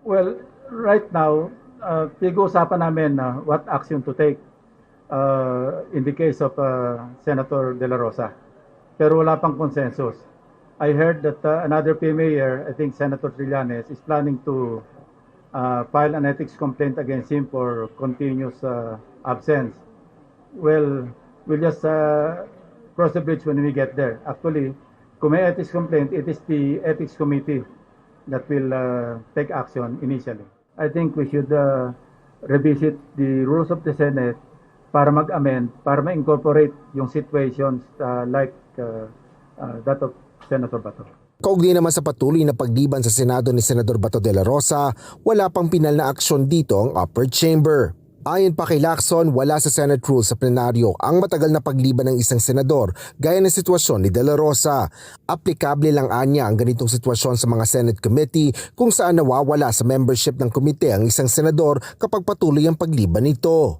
Well, right now, pinag-uusapan namin na what action to take in the case of Senator De La Rosa. Pero wala pang consensus. I heard that another PMAyer, I think Senator Trillanes, is planning to file an ethics complaint against him for continuous absence. Well, we'll just cross the bridge when we get there. Actually, kung may ethics complaint, it is the ethics committee that will take action initially. I think we should revisit the rules of the Senate para mag-amend, para ma-incorporate yung situations like that of Senator Bato. Kaugnay naman sa patuloy na pagliban sa Senado ni Senador Bato de la Rosa, wala pang pinal na aksyon dito ang upper chamber. Ayon pa kay Lacson, wala sa Senate rules sa plenaryo ang matagal na pagliban ng isang senador gaya ng sitwasyon ni De La Rosa. Aplikable lang anya ang ganitong sitwasyon sa mga Senate committee kung saan nawawala sa membership ng komite ang isang senador kapag patuloy ang pagliban nito.